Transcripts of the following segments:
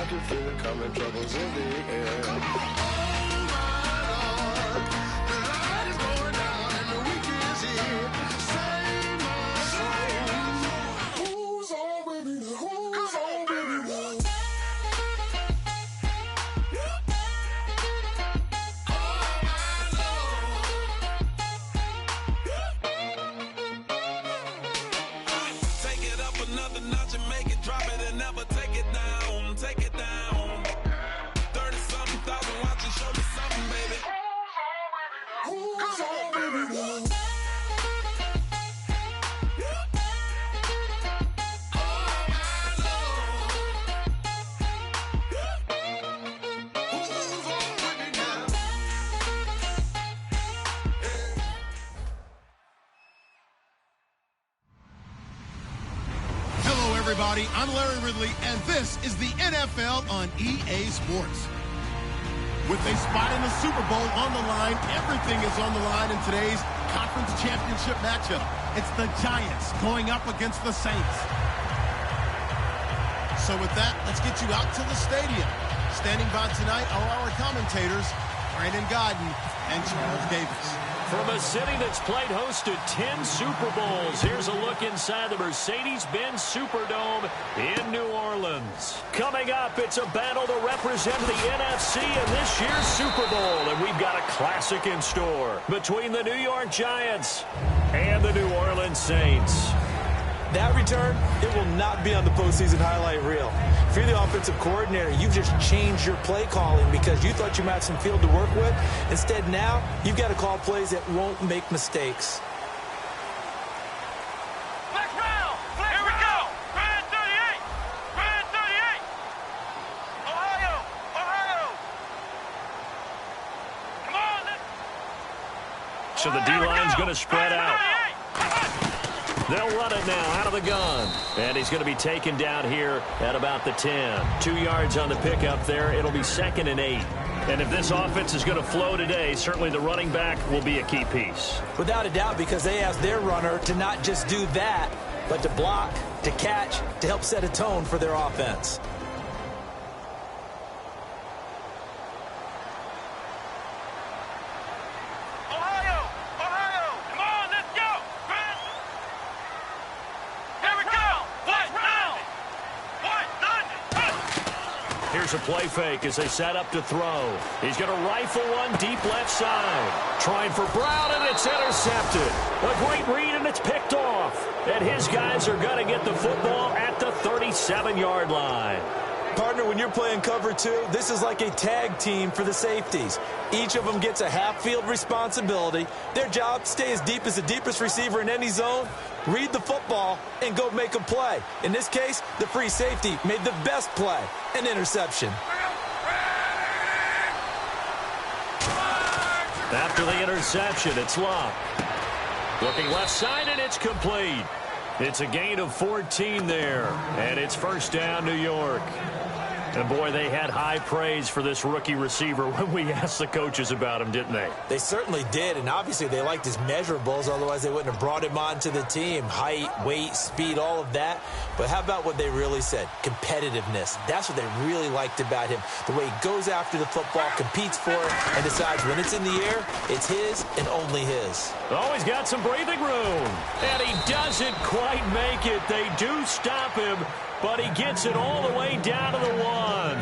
I can feel it coming, troubles in the air. Oh my Lord, the light is going down and the weekend is here. Save my soul. Who's on with me? Who's on with me? Another notch and make it drop it and never take it down. Take it down. 30-something thousand watching, show me something, baby. Who's on, baby? Everybody, I'm Larry Ridley, and this is the NFL on EA Sports. With a spot in the Super Bowl on the line, everything is on the line in today's conference championship matchup. It's the Giants going up against the Saints. So with that, let's get you out to the stadium. Standing by tonight are our commentators, Brandon Godden and Charles Davis. From a city that's played host to 10 Super Bowls, here's a look inside the Mercedes-Benz Superdome in New Orleans. Coming up, it's a battle to represent the NFC in this year's Super Bowl, and we've got a classic in store between the New York Giants and the New Orleans Saints. That return, it will not be on the postseason highlight reel. If you're the offensive coordinator, you've just changed your play calling because you thought you might have some field to work with. Instead, now, you've got to call plays that won't make mistakes. Flex round! Here we go! Brand 38! Brand 38! Ohio! Ohio! Come on! So the D-line's going to spread out. They'll run it now out of the gun. And he's going to be taken down here at about the 10. 2 yards on the pickup there. It'll be 2nd and 8. And if this offense is going to flow today, certainly the running back will be a key piece. Without a doubt, because they asked their runner to not just do that, but to block, to catch, to help set a tone for their offense. Here's a play fake as they set up to throw. He's going to rifle one deep left side. Trying for Brown, and it's intercepted. A great read, and it's picked off. And his guys are going to get the football at the 37-yard line. Partner, when you're playing cover two, this is like a tag team for the safeties. Each of them gets a half-field responsibility. Their job, stay as deep as the deepest receiver in any zone, read the football, and go make a play. In this case, the free safety made the best play, an interception. After the interception, it's Luck. Looking left side, and it's complete. It's a gain of 14 there, and it's first down, New York. And, boy, they had high praise for this rookie receiver when we asked the coaches about him, didn't they? They certainly did, and obviously they liked his measurables. Otherwise, they wouldn't have brought him onto the team. Height, weight, speed, all of that. But how about what they really said? Competitiveness. That's what they really liked about him. The way he goes after the football, competes for it, and decides when it's in the air, it's his and only his. Oh, he's got some breathing room. And he doesn't quite make it. They do stop him, but he gets it all the way down to the 1.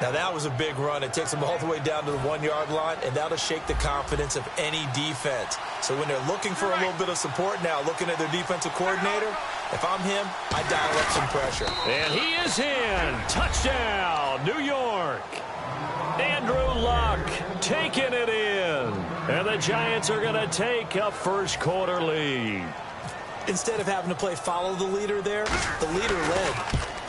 Now, that was a big run. It takes him all the way down to the 1-yard line, and that'll shake the confidence of any defense. So when they're looking for a little bit of support now, looking at their defensive coordinator, if I'm him, I dial up some pressure. And he is in. Touchdown, New York. Andrew Luck taking it in. And the Giants are going to take a first-quarter lead. Instead of having to play follow the leader there, the leader led.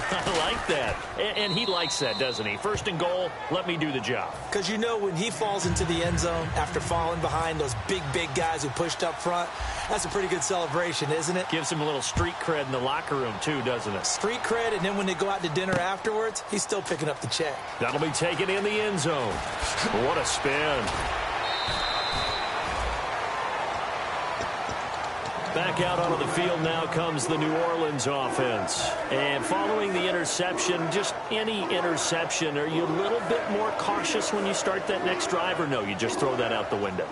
I like that. And he likes that, doesn't he? First and goal, let me do the job. Because you know when he falls into the end zone after falling behind those big guys who pushed up front, that's a pretty good celebration, isn't it? Gives him a little street cred in the locker room, too, doesn't it? Street cred, and then when they go out to dinner afterwards, he's still picking up the check. That'll be taken in the end zone. What a spin. Back out onto the field now comes the New Orleans offense. And following the interception, just any interception, are you a little bit more cautious when you start that next drive, or no, you just throw that out the window?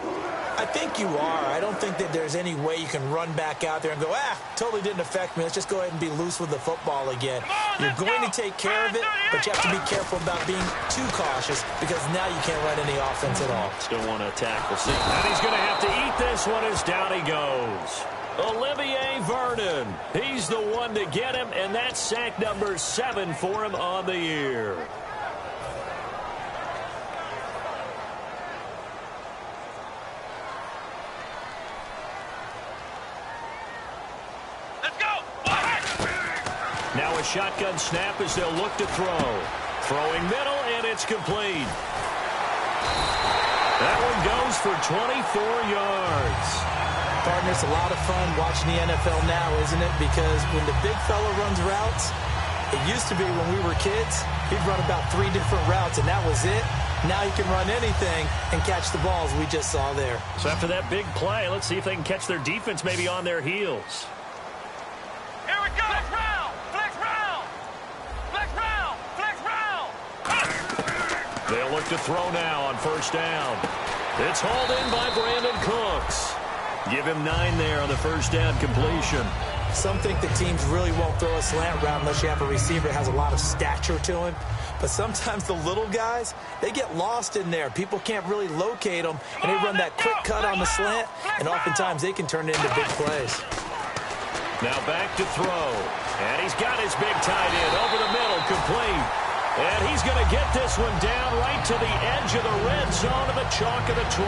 I think you are. I don't think that there's any way you can run back out there and go, totally didn't affect me. Let's just go ahead and be loose with the football again. You're going to take care of it, but you have to be careful about being too cautious because now you can't run any offense at all. Still want to attack. We'll see. And he's going to have to eat this one as down he goes. Olivier Vernon. He's the one to get him, and that's sack number 7 for him on the year. Now a shotgun snap as they'll look to throw. Throwing middle, and it's complete. That one goes for 24 yards. Partner, it's a lot of fun watching the NFL now, isn't it? Because when the big fella runs routes, it used to be when we were kids, he'd run about 3 different routes, and that was it. Now he can run anything and catch the balls we just saw there. So after that big play, let's see if they can catch their defense maybe on their heels. Here we go. Flex round. Flex round. Flex round. Flex round. They'll look to throw now on first down. It's hauled in by Brandon Cooks. Give him 9 there on the first down completion. Some think the teams really won't throw a slant route unless you have a receiver that has a lot of stature to him. But sometimes the little guys, they get lost in there. People can't really locate them, and they run that quick cut on the slant, and oftentimes they can turn it into big plays. Now back to throw. And he's got his big tight end over the middle, complete. And he's going to get this one down right to the edge of the red zone of the chalk of the 20.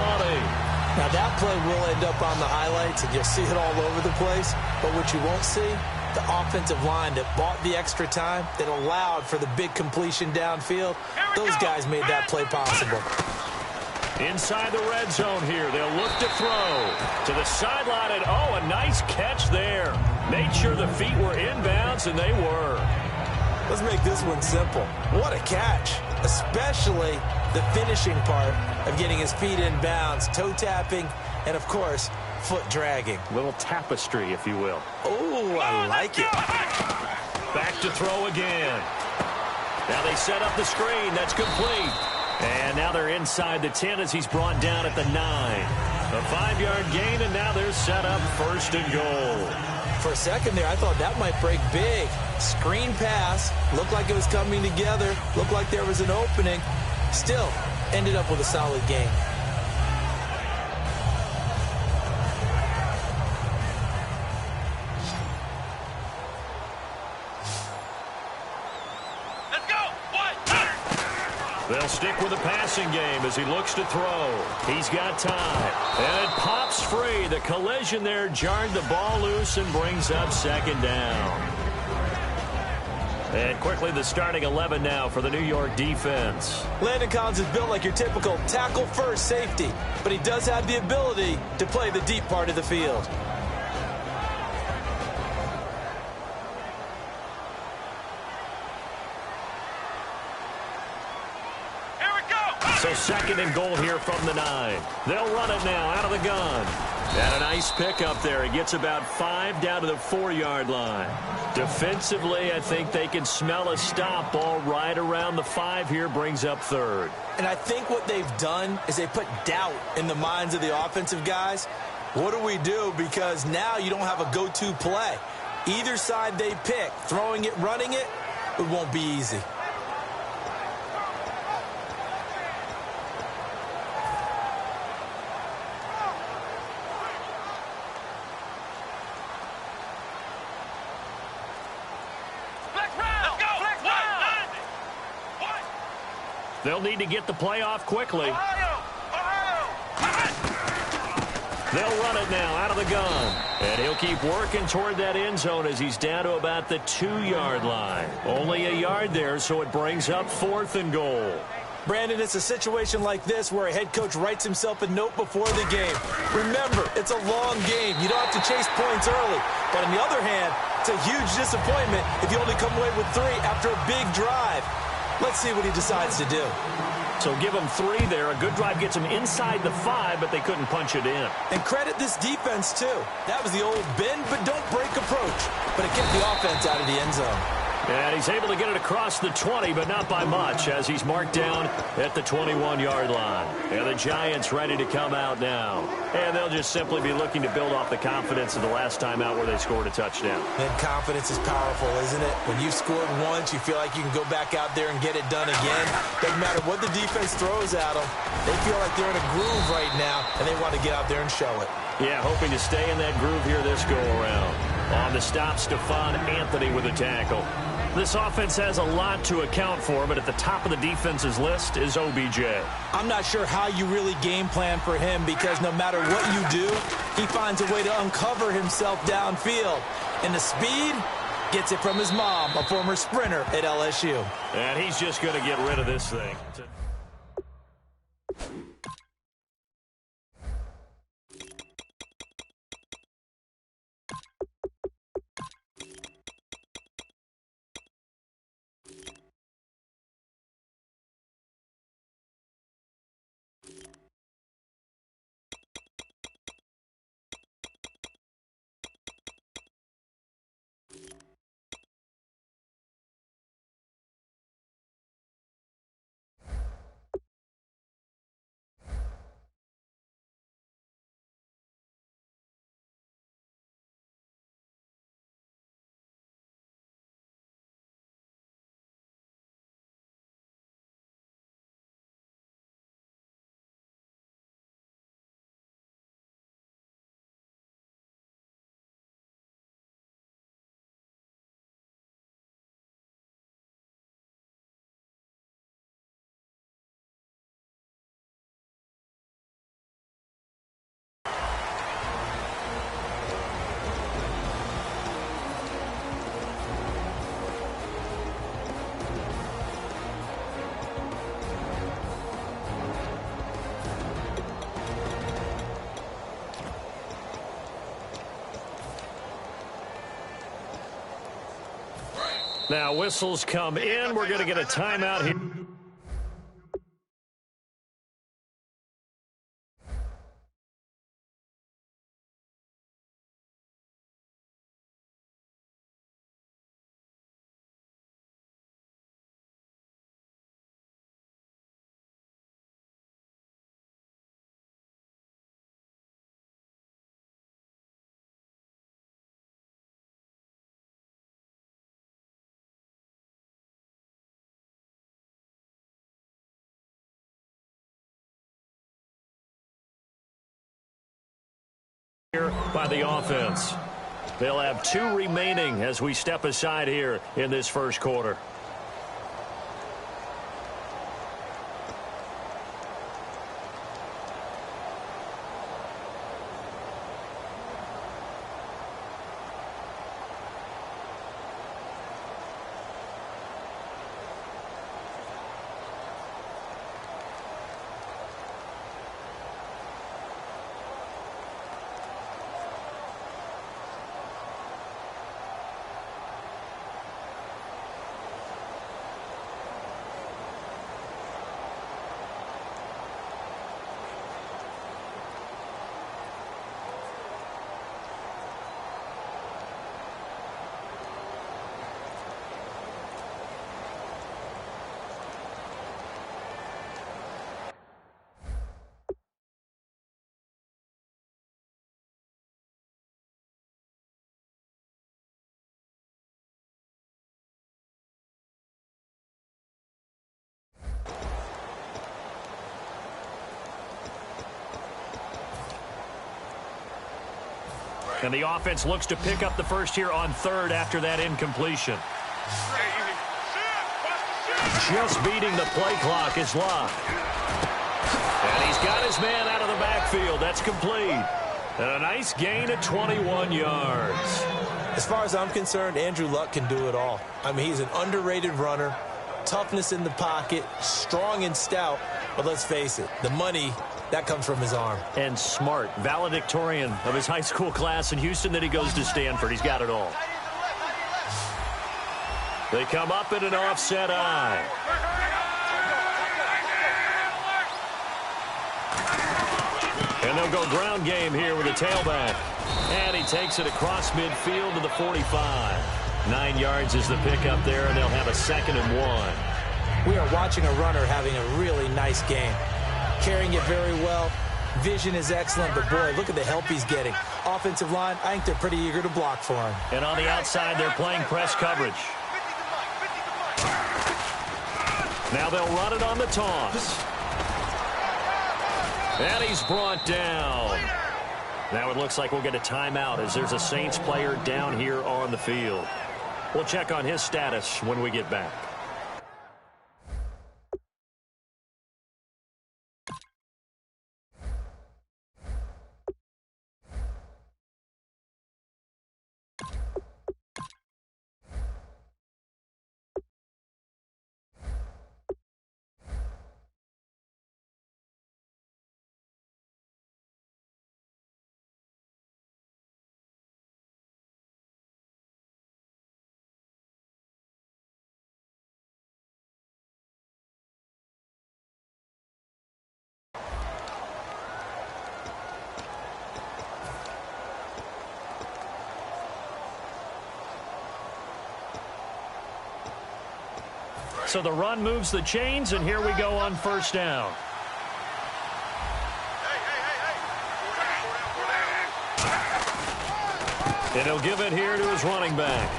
Now that play will end up on the highlights, and you'll see it all over the place. But what you won't see, the offensive line that bought the extra time, that allowed for the big completion downfield, those guys made that play possible. Inside the red zone here, they'll look to throw to the sideline, and a nice catch there. Made sure the feet were inbounds, and they were. Let's make this one simple. What a catch, especially the finishing part of getting his feet in bounds, toe tapping, and of course, foot dragging. Little tapestry, if you will. Oh, I like it. Back to throw again. Now they set up the screen. That's complete. And now they're inside the 10 as he's brought down at the 9. A 5-yard gain, and now they're set up first and goal. For a second there, I thought that might break big. Screen pass. Looked like it was coming together. Looked like there was an opening. Still, ended up with a solid game. Let's go. They'll stick with the passing game as he looks to throw. He's got time. And it pops free. The collision there jarred the ball loose and brings up second down. And quickly the starting 11 now for the New York defense. Landon Collins is built like your typical tackle-first safety, but he does have the ability to play the deep part of the field. So second and goal here from the 9. They'll run it now out of the gun. And a nice pickup there. He gets about 5 down to the 4-yard line. Defensively, I think they can smell a stop. Ball right around the 5 here, brings up third. And I think what they've done is they put doubt in the minds of the offensive guys. What do we do? Because now you don't have a go-to play. Either side they pick, throwing it, running it, it won't be easy. They'll need to get the play off quickly. They'll run it now out of the gun. And he'll keep working toward that end zone as he's down to about the 2-yard line. Only a yard there, so it brings up 4th and goal. Brandon, it's a situation like this where a head coach writes himself a note before the game. Remember, it's a long game. You don't have to chase points early. But on the other hand, it's a huge disappointment if you only come away with 3 after a big drive. Let's see what he decides to do. So give them 3 there. A good drive gets them inside the 5, but they couldn't punch it in. And credit this defense, too. That was the old bend but don't break approach. But it kept the offense out of the end zone. And he's able to get it across the 20, but not by much, as he's marked down at the 21-yard line. And the Giants ready to come out now. And they'll just simply be looking to build off the confidence of the last time out where they scored a touchdown. And confidence is powerful, isn't it? When you've scored once, you feel like you can go back out there and get it done again. Doesn't matter what the defense throws at them. They feel like they're in a groove right now, and they want to get out there and show it. Yeah, hoping to stay in that groove here this go-around. On the stop, Stephon Anthony with a tackle. This offense has a lot to account for, but at the top of the defense's list is OBJ. I'm not sure how you really game plan for him because no matter what you do, he finds a way to uncover himself downfield. And the speed gets it from his mom, a former sprinter at LSU. And he's just going to get rid of this thing. Now whistles come in. We're going to get a timeout here. By the offense. They'll have 2 remaining as we step aside here in this first quarter. And the offense looks to pick up the first here on 3rd after that incompletion. Just beating the play clock is Locke. And he's got his man out of the backfield. That's complete. And a nice gain of 21 yards. As far as I'm concerned, Andrew Luck can do it all. I mean, he's an underrated runner. Toughness in the pocket, strong and stout. But let's face it, the money, that comes from his arm. And smart, valedictorian of his high school class in Houston. Then he goes to Stanford. He's got it all. They come up in an offset eye. go ground game here with a tailback. And he takes it across midfield to the 45. 9 yards is the pickup there, and they'll have a 2nd and 1. We are watching a runner having a really nice game. Carrying it very well. Vision is excellent, but boy, look at the help he's getting. Offensive line, I think they're pretty eager to block for him. And on the outside, they're playing press coverage. Now they'll run it on the toss. And he's brought down. Now it looks like we'll get a timeout as there's a Saints player down here on the field. We'll check on his status when we get back. So the run moves the chains, and here we go on first down. And he'll give it here to his running back.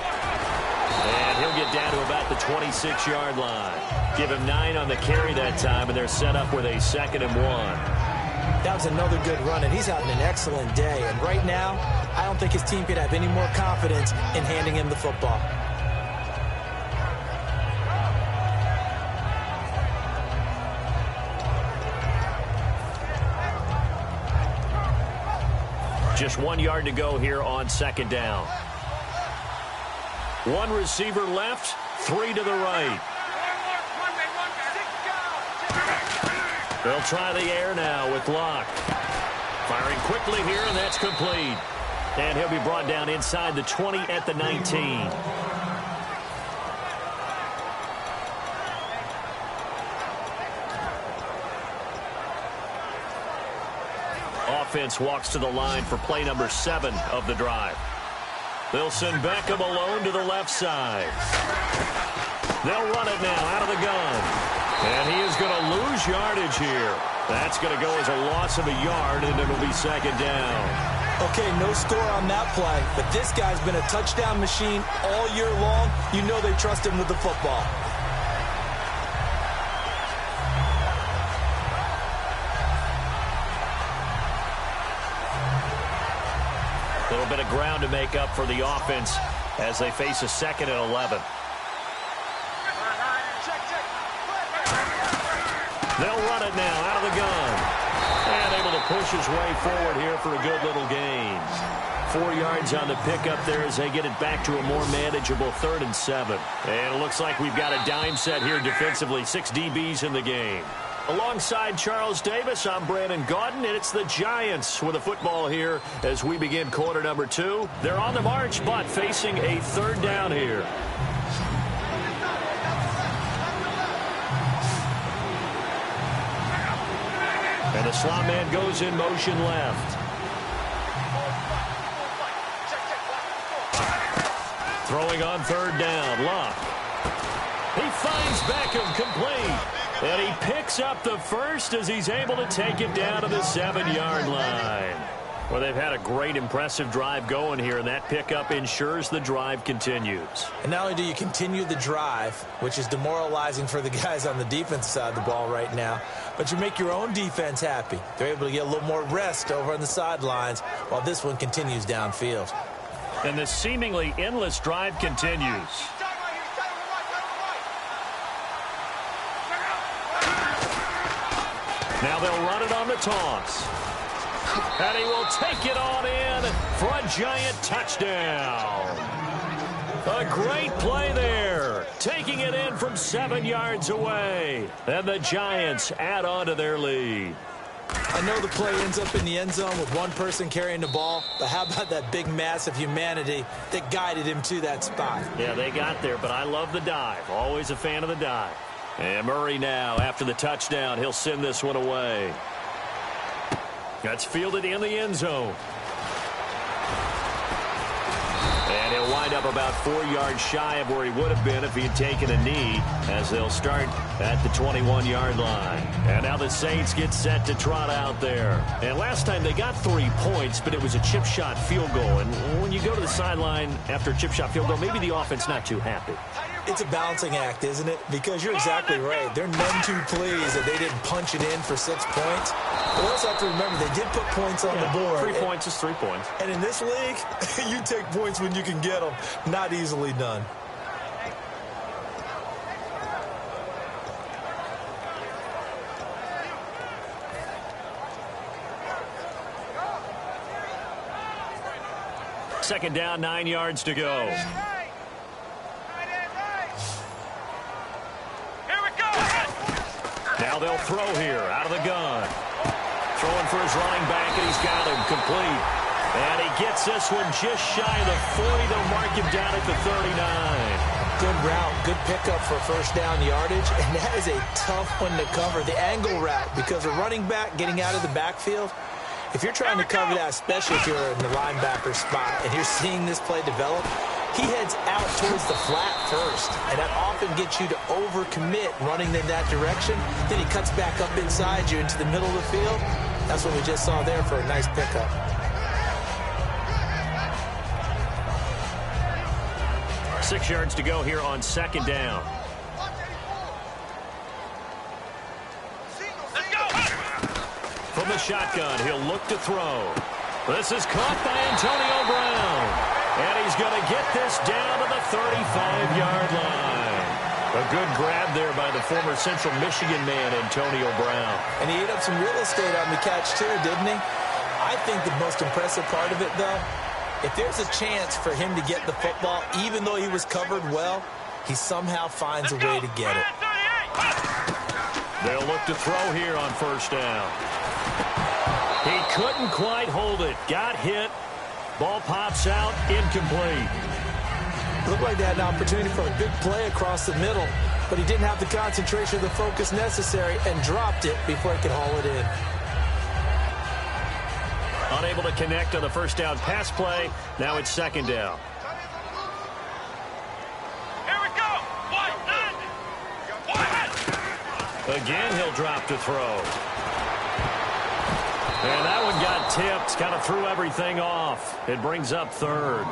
And he'll get down to about the 26-yard line. Give him 9 on the carry that time, and they're set up with a 2nd and 1. That was another good run, and he's having an excellent day. And right now, I don't think his team could have any more confidence in handing him the football. Just 1 yard to go here on 2nd down. 1 receiver left, 3 to the right. They'll try the air now with Locke. Firing quickly here, and that's complete. And he'll be brought down inside the 20 at the 19. Offense walks to the line for play number 7 of the drive. They'll send Beckham alone to the left side. They'll run it now out of the gun. And he is going to lose yardage here. That's going to go as a loss of a yard, and it'll be 2nd down. Okay, no score on that play, but this guy's been a touchdown machine all year long. You know they trust him with the football. A little bit of ground to make up for the offense as they face a 2nd and 11. They'll run it now out of the gun. And able to push his way forward here for a good little gain. 4 yards on the pickup there as they get it back to a more manageable 3rd and 7. And it looks like we've got a dime set here defensively. 6 DBs in the game. Alongside Charles Davis, I'm Brandon Gaudin, and it's the Giants with a football here as we begin quarter number 2. They're on the march, but facing a 3rd down here. And the slot man goes in motion left. Throwing on 3rd down, Locke. He finds Beckham complete. And he picks up the first as he's able to take it down to the 7-yard line. Well, they've had a great, impressive drive going here, and that pickup ensures the drive continues. And not only do you continue the drive, which is demoralizing for the guys on the defense side of the ball right now, but you make your own defense happy. They're able to get a little more rest over on the sidelines while this one continues downfield. And this seemingly endless drive continues. Now they'll run it on the toss. And he will take it on in for a giant touchdown. A great play there. Taking it in from 7 yards away. And the Giants add on to their lead. I know the play ends up in the end zone with one person carrying the ball, but how about that big mass of humanity that guided him to that spot? Yeah, they got there, but I love the dive. Always a fan of the dive. And Murray now, after the touchdown, he'll send this one away. That's fielded in the end zone. And he'll wind up about 4 yards shy of where he would have been if he had taken a knee, as they'll start at the 21-yard line. And now the Saints get set to trot out there. And last time they got 3 points, but it was a chip shot field goal. And when you go to the sideline after a chip shot field goal, maybe the offense not too happy. It's a balancing act, isn't it? Because you're exactly right. They're none too pleased that they didn't punch it in for 6 points. But we also have to remember they did put points on the board. 3 points is 3 points. And in this league, you take points when you can get them. Not easily done. Second down, 9 yards to go. Now they'll throw here out of the gun. Throwing for his running back, and he's got him complete. And he gets this one just shy of the 40. They'll mark him down at the 39. Good route, good pickup for first down yardage, and that is a tough one to cover. The angle route, because a running back getting out of the backfield, if you're trying to cover that, especially if you're in the linebacker spot and you're seeing this play develop, he heads out towards the flat first, and that often gets you to overcommit running in that direction. Then he cuts back up inside you into the middle of the field. That's what we just saw there for a nice pickup. Six yards to go here on second down. From the shotgun, he'll look to throw. This is caught by Antonio Brown. And he's going to get this down to the 35-yard line. A good grab there by the former Central Michigan man, Antonio Brown. And he ate up some real estate on the catch, too, didn't he? I think the most impressive part of it, though, if there's a chance for him to get the football, even though he was covered well, he somehow finds a way to get it. They'll look to throw here on first down. He couldn't quite hold it. Got hit. Ball pops out, incomplete. Looked like they had an opportunity for a big play across the middle, but he didn't have the concentration or the focus necessary and dropped it before he could haul it in. Unable to connect on the first down pass play. Now it's second down. Here we go. Again, he'll drop to throw. And that one got tipped, kind of threw everything off. It brings up third.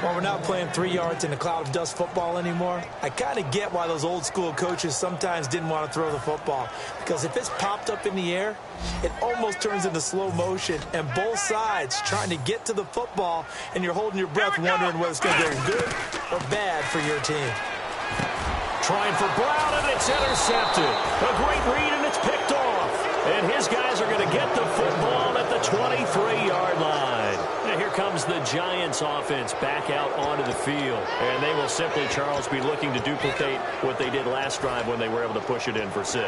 Well, we're not playing 3 yards in a cloud of dust football anymore. I kind of get why those old school coaches sometimes didn't want to throw the football. Because if it's popped up in the air, it almost turns into slow motion. And both sides trying to get to the football, and you're holding your breath wondering whether it's going to go good or bad for your team. Trying for Brown, and it's intercepted. A great read, and it's picked off. And his guys are going to get the football at the 23-yard line. And here comes the Giants offense back out onto the field. And they will simply, Charles, be looking to duplicate what they did last drive when they were able to push it in for 6.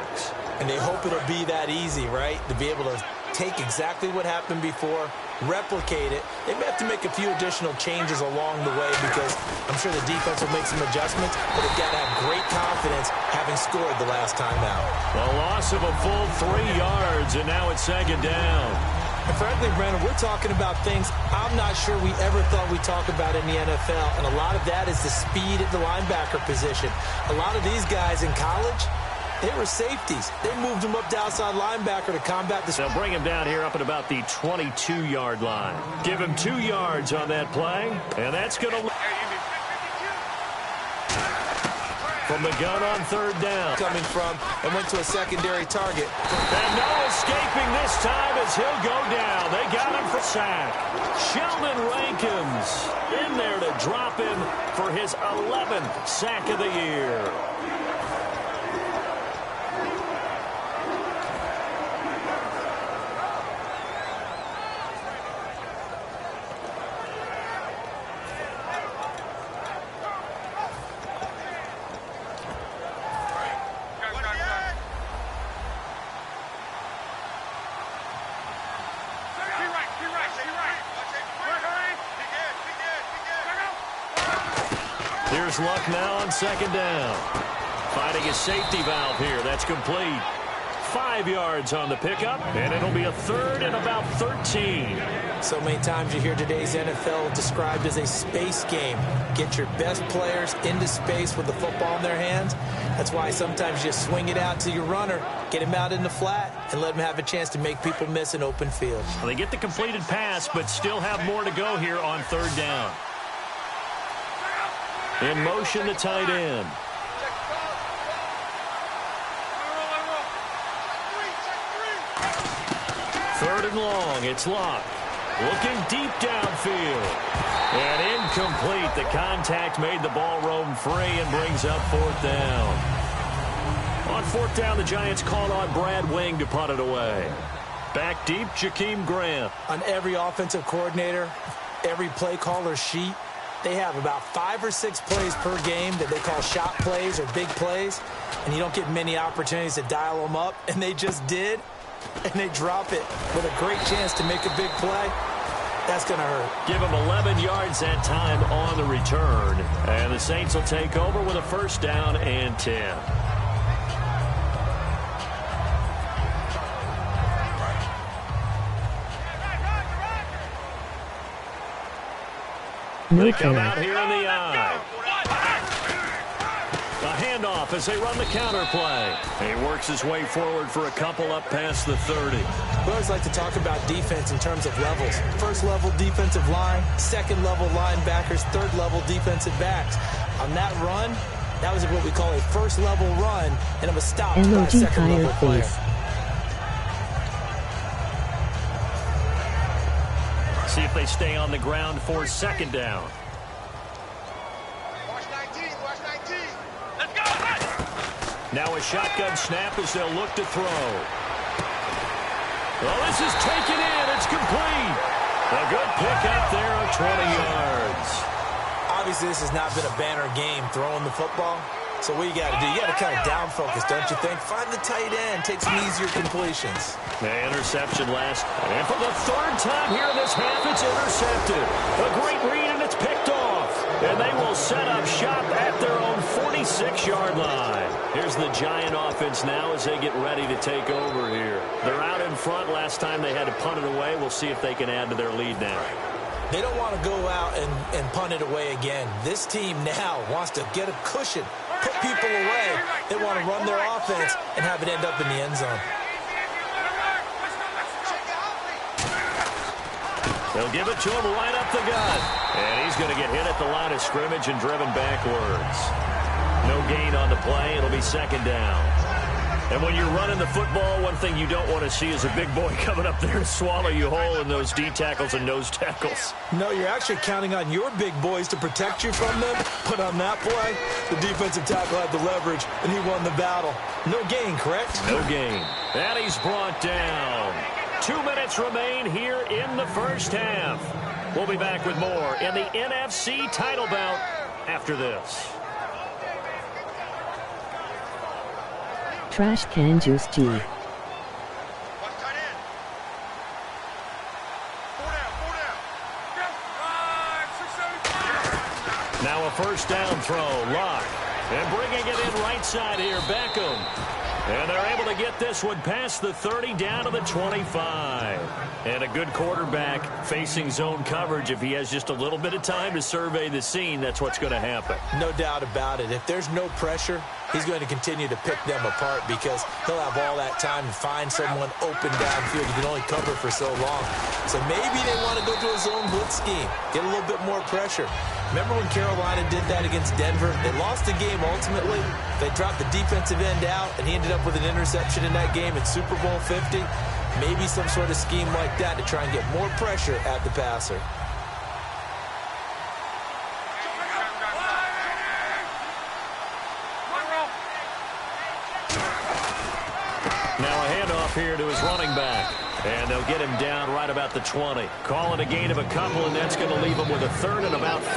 And they hope it'll be that easy, right? To be able to take exactly what happened before, replicate it. They may have to make a few additional changes along the way because I'm sure the defense will make some adjustments, but they've got to have great confidence having scored the last time out. A loss of a full 3 yards, and now it's second down. And frankly, Brandon, we're talking about things I'm not sure we ever thought we'd talk about in the NFL, and a lot of that is the speed at the linebacker position. A lot of these guys in college, they were safeties. They moved them up to outside linebacker to combat this. They'll bring him down here up at about the 22-yard line. Give him 2 yards on that play, and that's going to... From the gun on third down. Coming from and went to a secondary target. And no escaping this time as he'll go down. They got him for sack. Sheldon Rankins in there to drop him for his 11th sack of the year. Here's Luck now on second down. Finding his safety valve here. That's complete. 5 yards on the pickup, and it'll be a third and about 13. So many times you hear today's NFL described as a space game. Get your best players into space with the football in their hands. That's why sometimes you swing it out to your runner, get him out in the flat, and let him have a chance to make people miss an open field. Well, they get the completed pass, but still have more to go here on third down. In motion, the tight end. Third and long, it's locked. Looking deep downfield. And incomplete. The contact made the ball roam free and brings up fourth down. On fourth down, the Giants call on Brad Wing to punt it away. Back deep, Jakeem Grant. On every offensive coordinator, every play caller sheet, they have about 5 or 6 plays per game that they call shot plays or big plays, and you don't get many opportunities to dial them up, and they just did, and they drop it with a great chance to make a big play. That's going to hurt. Give them 11 yards that time on the return, and the Saints will take over with a first down and 10. They come out here in the eye. A handoff as they run the counter play. He works his way forward for a couple up past the 30. We always like to talk about defense in terms of levels. First level defensive line, second level linebackers, third level defensive backs. On that run, that was what we call a first level run, and it was stopped by a second level player. See if they stay on the ground for second down. Watch 19, watch 19. Let's go. Now a shotgun snap as they'll look to throw. Well, this is taken in. It's complete. A good pick up there of 20 yards. Obviously, this has not been a banner game throwing the football. So what you got to do, you got to kind of down focus, don't you think? Find the tight end, take some easier completions. The interception last. And for the third time here in this half, it's intercepted. A great read, and it's picked off. And they will set up shop at their own 46-yard line. Here's the Giant offense now as they get ready to take over here. They're out in front. Last time they had to punt it away. We'll see if they can add to their lead now. They don't want to go out and punt it away again. This team now wants to get a cushion, put people away. They want to run their offense and have it end up in the end zone. They'll give it to him right up the gut. And he's going to get hit at the line of scrimmage and driven backwards. No gain on the play. It'll be second down. And when you're running the football, one thing you don't want to see is a big boy coming up there and swallow you whole in those D tackles and nose tackles. No, you're actually counting on your big boys to protect you from them. But on that play, the defensive tackle had the leverage, and he won the battle. No gain, correct? No gain. And he's brought down. 2 minutes remain here in the first half. We'll be back with more in the NFC title bout after this. Trash Can Juice G. Watch tight end. 4 down. Now a first down throw. Lock. And bringing it in right side here, Beckham. And they're able to get this one past the 30 down to the 25. And a good quarterback facing zone coverage. If he has just a little bit of time to survey the scene, that's what's going to happen. No doubt about it. If there's no pressure, he's going to continue to pick them apart because he'll have all that time to find someone open downfield. You can only cover for so long. So maybe they want to go to a zone blitz scheme, get a little bit more pressure. Remember when Carolina did that against Denver? They lost the game ultimately. They dropped the defensive end out, and he ended up with an interception in that game in Super Bowl 50. Maybe some sort of scheme like that to try and get more pressure at the passer. Now a handoff here to his running back. And they'll get him down right about the 20. Call it a gain of a couple, and that's going to leave him with a third and about 5.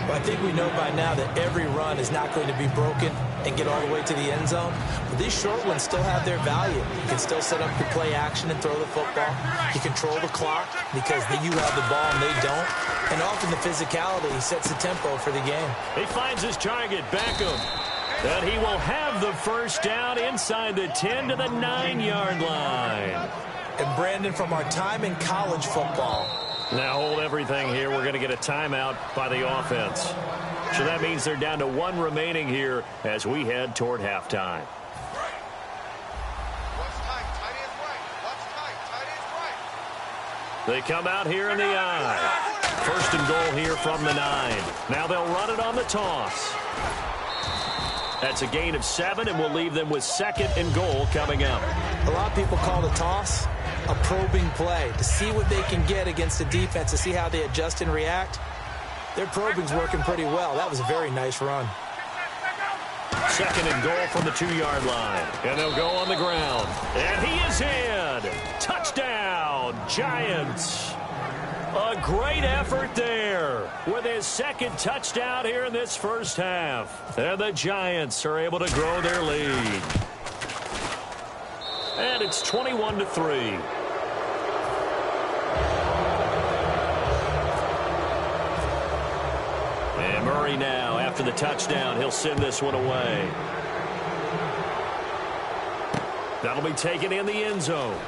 Well, I think we know by now that every run is not going to be broken and get all the way to the end zone. But these short ones still have their value. You can still set up your play action and throw the football. You control the clock because you have the ball and they don't. And often the physicality sets the tempo for the game. He finds his target, Beckham. And he will have the first down inside the 10 to the 9-yard line. And Brandon, from our time in college football. Now hold everything here. We're going to get a timeout by the offense. So that means they're down to 1 remaining here as we head toward halftime. They come out here in the I. First and goal here from the 9. Now they'll run it on the toss. That's a gain of 7, and we'll leave them with 2nd and goal coming up. A lot of people call the toss a probing play to see what they can get against the defense, to see how they adjust and react. Their probing's working pretty well. That was a very nice run. 2nd and goal from the 2-yard line. And they'll go on the ground. And he is in. Touchdown, Giants. A great effort there with his 2nd touchdown here in this first half. And the Giants are able to grow their lead. And it's 21-3. And Murray now, after the touchdown, he'll send this one away. That'll be taken in the end zone.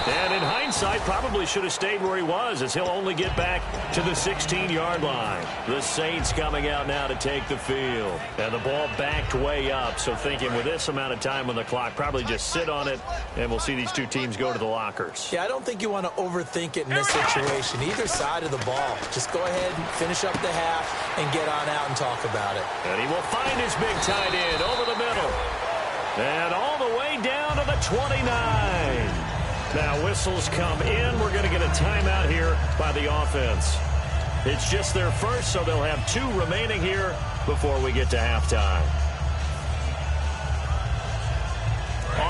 And in hindsight, probably should have stayed where he was, as he'll only get back to the 16-yard line. The Saints coming out now to take the field. And the ball backed way up, so thinking with this amount of time on the clock, probably just sit on it, and we'll see these two teams go to the lockers. Yeah, I don't think you want to overthink it in this situation. Either side of the ball. Just go ahead and finish up the half and get on out and talk about it. And he will find his big tight end over the middle. And all the way down to the 29. Now whistles come in. We're going to get a timeout here by the offense. It's just their first, so they'll have 2 remaining here before we get to halftime.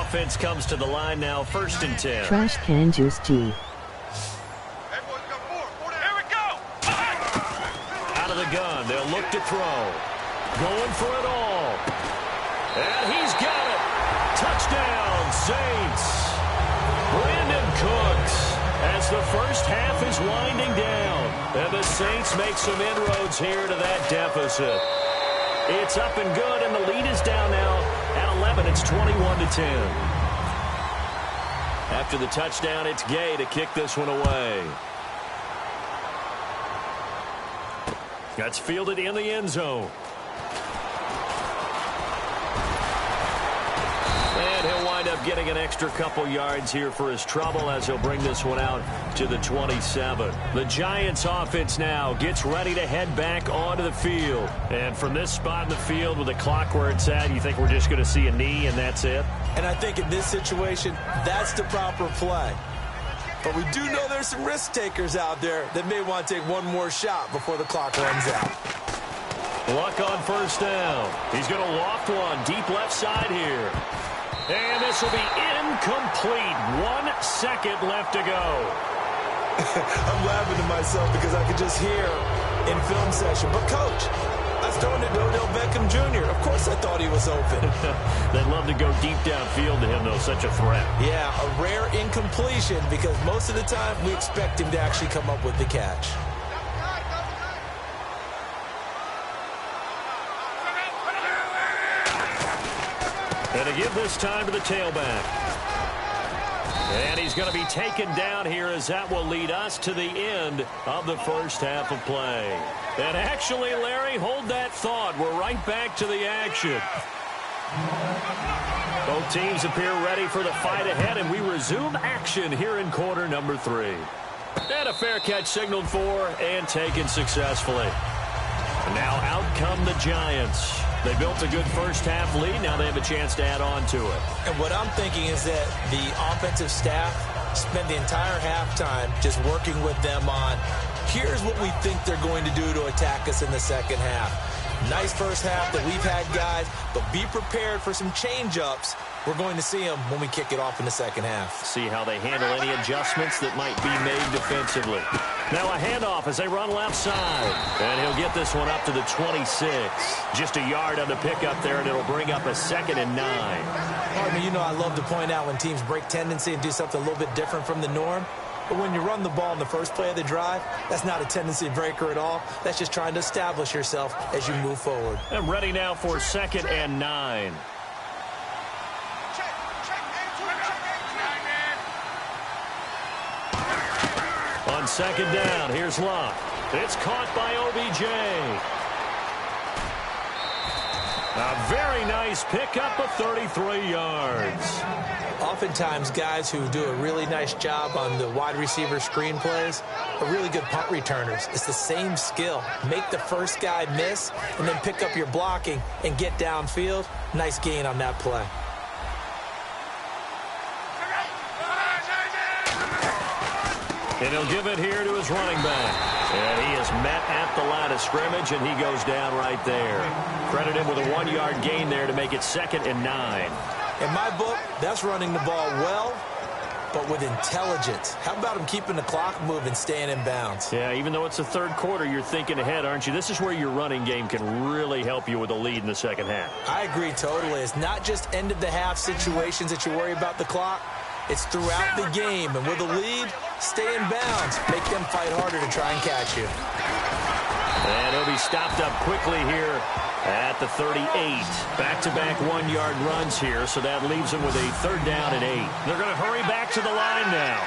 Offense comes to the line now, 1st and 10. Trash can juice G. Here we go. Out of the gun, they'll look to throw. Going for it all. And he's got it. Touchdown, Saints. Brandon Cooks, as the first half is winding down. And the Saints make some inroads here to that deficit. It's up and good, and the lead is down now at 11. It's 21-10. After the touchdown, it's Gay to kick this one away. That's fielded in the end zone. And he'll wind up getting an extra couple yards here for his trouble as he'll bring this one out to the 27. The Giants offense now gets ready to head back onto the field. And from this spot in the field with the clock where it's at, you think we're just going to see a knee and that's it? And I think in this situation, that's the proper play. But we do know there's some risk takers out there that may want to take one more shot before the clock runs out. Luck on first down. He's going to loft one deep left side here. And this will be incomplete. 1 second left to go. I'm laughing to myself because I could just hear in film session. But, Coach, I was throwing it to Odell Beckham Jr. Of course I thought he was open. They'd love to go deep downfield to him, though. Such a threat. Yeah, a rare incompletion because most of the time we expect him to actually come up with the catch. And to give this time to the tailback. And he's going to be taken down here as that will lead us to the end of the first half of play. And actually, Larry, hold that thought. We're right back to the action. Both teams appear ready for the fight ahead, and we resume action here in quarter number 3. And a fair catch signaled for and taken successfully. Now out come the Giants. They built a good first half lead. Now they have a chance to add on to it. And what I'm thinking is that the offensive staff spent the entire halftime just working with them on, here's what we think they're going to do to attack us in the second half. Nice first half that we've had, guys, but be prepared for some change-ups. We're going to see them when we kick it off in the second half. See how they handle any adjustments that might be made defensively. Now a handoff as they run left side. And he'll get this one up to the 26. Just a yard on the pickup there, and it'll bring up a 2nd and 9. I mean, you know I love to point out when teams break tendency and do something a little bit different from the norm. But when you run the ball in the first play of the drive, that's not a tendency breaker at all. That's just trying to establish yourself as you move forward. And ready now for 2nd and 9. On 2nd down, here's Love. It's caught by OBJ. A very nice pickup of 33 yards. Oftentimes, guys who do a really nice job on the wide receiver screen plays are really good punt returners. It's the same skill. Make the first guy miss and then pick up your blocking and get downfield. Nice gain on that play. And he'll give it here to his running back. And he is met at the line of scrimmage, and he goes down right there. Credit him with a 1-yard gain there to make it 2nd and 9. In my book, that's running the ball well, but with intelligence. How about him keeping the clock moving, staying in bounds? Yeah, even though it's the 3rd quarter, you're thinking ahead, aren't you? This is where your running game can really help you with a lead in the 2nd half. I agree totally. It's not just end-of-the-half situations that you worry about the clock. It's throughout the game, and with a lead, stay in bounds. Make them fight harder to try and catch you. And he'll be stopped up quickly here at the 38. Back-to-back 1-yard runs here, so that leaves him with a 3rd down and 8. They're going to hurry back to the line now.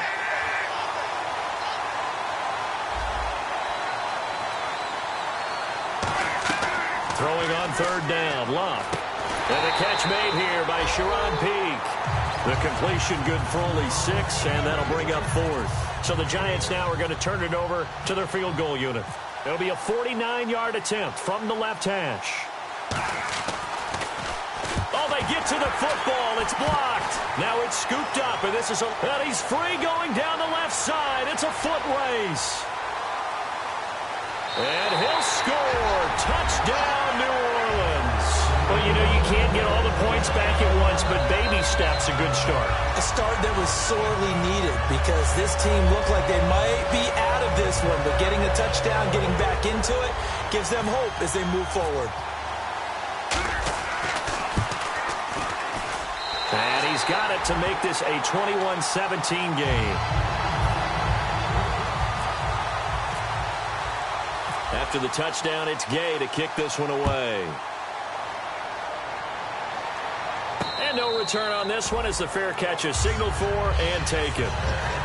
Throwing on 3rd down, Love. And the catch made here by Sharon Peak. The completion good for only 6, and that'll bring up 4th. So the Giants now are going to turn it over to their field goal unit. It'll be a 49-yard attempt from the left hash. Oh, they get to the football. It's blocked. Now it's scooped up, and this is and he's free going down the left side. It's a foot race. And he'll score. Touchdown, New Orleans. Well, you know, you can't get all the points back at once, but baby steps a good start. A start that was sorely needed because this team looked like they might be out of this one, but getting a touchdown, getting back into it, gives them hope as they move forward. And he's got it to make this a 21-17 game. After the touchdown, it's Gay to kick this one away. And no return on this one as the fair catch is signaled for and taken.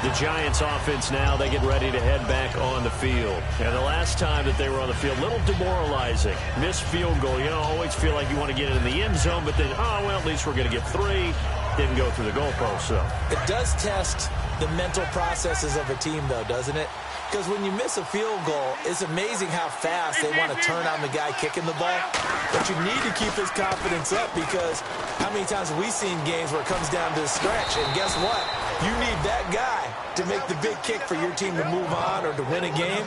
The Giants offense now, they get ready to head back on the field. And the last time that they were on the field, a little demoralizing. Missed field goal. You know, always feel like you want to get it in the end zone, but then, oh, well, at least we're going to get 3. Didn't go through the goalpost, so. It does test the mental processes of a team, though, doesn't it? Because when you miss a field goal, it's amazing how fast they want to turn on the guy kicking the ball. But you need to keep his confidence up because how many times have we seen games where it comes down to a stretch? And guess what? You need that guy to make the big kick for your team to move on or to win a game.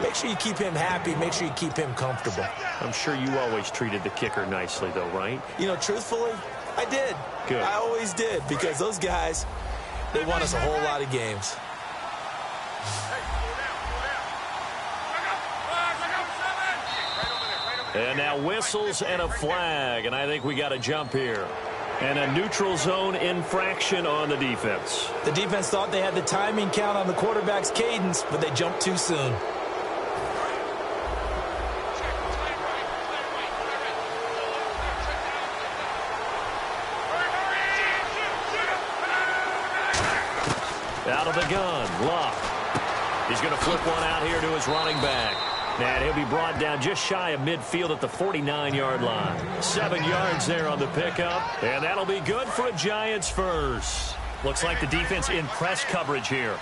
Make sure you keep him happy. Make sure you keep him comfortable. I'm sure you always treated the kicker nicely, though, right? You know, truthfully, I did. Good. I always did because those guys, they won us a whole lot of games. And now whistles and a flag, and I think we got a jump here. And a neutral zone infraction on the defense. The defense thought they had the timing count on the quarterback's cadence, but they jumped too soon. Out of the gun, Love. He's going to flip one out here to his running back. And he'll be brought down just shy of midfield at the 49-yard line. 7 yards there on the pickup. And that'll be good for a Giants first. Looks like the defense in press coverage here.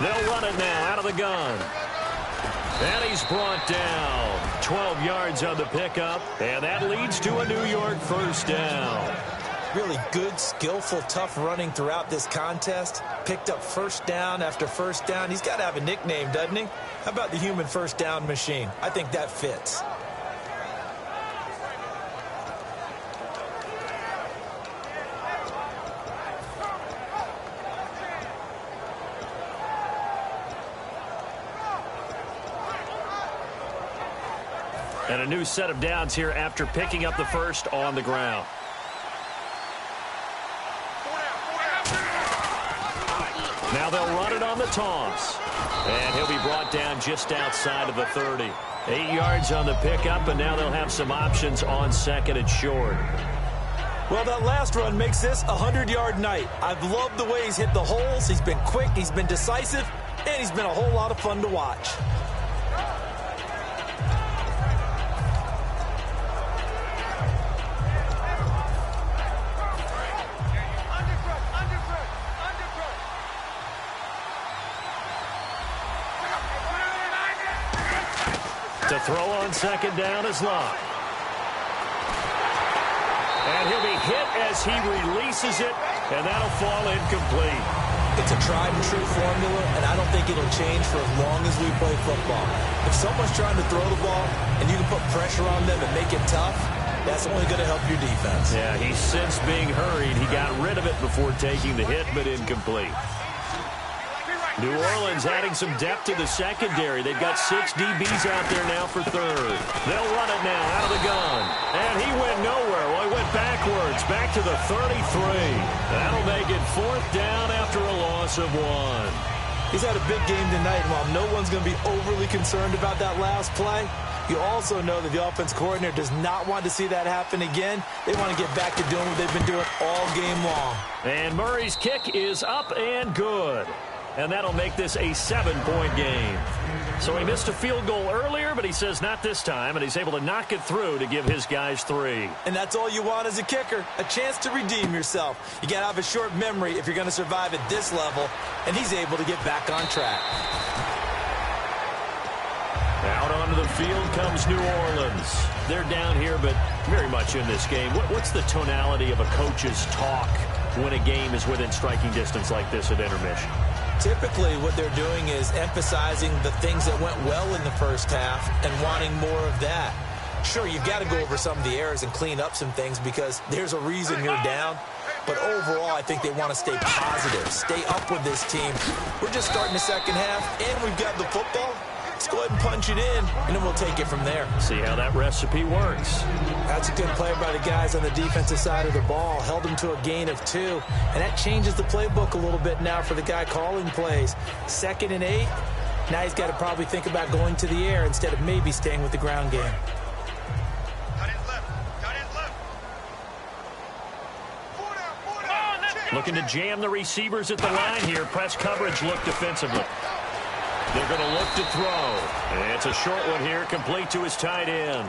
They'll run it now out of the gun. And he's brought down. 12 yards on the pickup. And that leads to a New York first down. Really good, skillful, tough running throughout this contest. Picked up first down after first down. He's got to have a nickname, doesn't he? How about the human first down machine? I think that fits. And a new set of downs here after picking up the first on the ground. Now they'll run it on the toss. And he'll be brought down just outside of the 30. 8 yards on the pickup, and now they'll have some options on second and short. Well, that last run makes this a 100-yard night. I've loved the way he's hit the holes. He's been quick, he's been decisive, and he's been a whole lot of fun to watch. To throw on second down is Love. And he'll be hit as he releases it, and that'll fall incomplete. It's a tried-and-true formula, and I don't think it'll change for as long as we play football. If someone's trying to throw the ball and you can put pressure on them and make it tough, that's only going to help your defense. Yeah, he's since being hurried. He got rid of it before taking the hit, but incomplete. New Orleans adding some depth to the secondary. They've got 6 DBs out there now for third. They'll run it now out of the gun. And he went nowhere. Well, he went backwards, back to the 33. That'll make it 4th down after a loss of 1. He's had a big game tonight, and while no one's going to be overly concerned about that last play, you also know that the offense coordinator does not want to see that happen again. They want to get back to doing what they've been doing all game long. And Murray's kick is up and good. And that'll make this a 7-point game. So he missed a field goal earlier, but he says not this time, and he's able to knock it through to give his guys 3. And that's all you want as a kicker, a chance to redeem yourself. You got to have a short memory if you're going to survive at this level, and he's able to get back on track. Out onto the field comes New Orleans. They're down here, but very much in this game. What's the tonality of a coach's talk when a game is within striking distance like this at intermission? Typically, what they're doing is emphasizing the things that went well in the first half and wanting more of that. Sure, you've got to go over some of the errors and clean up some things because there's a reason you're down. But overall, I think they want to stay positive, stay up with this team. We're just starting the second half, and we've got the football. Let's go ahead and punch it in, and then we'll take it from there. See how that recipe works. That's a good play by the guys on the defensive side of the ball. Held them to a gain of 2, and that changes the playbook a little bit now for the guy calling plays. 2nd and 8. Now he's got to probably think about going to the air instead of maybe staying with the ground game. Looking to jam the receivers at the line here. Press coverage look defensively. They're going to look to throw. And it's a short one here, complete to his tight end.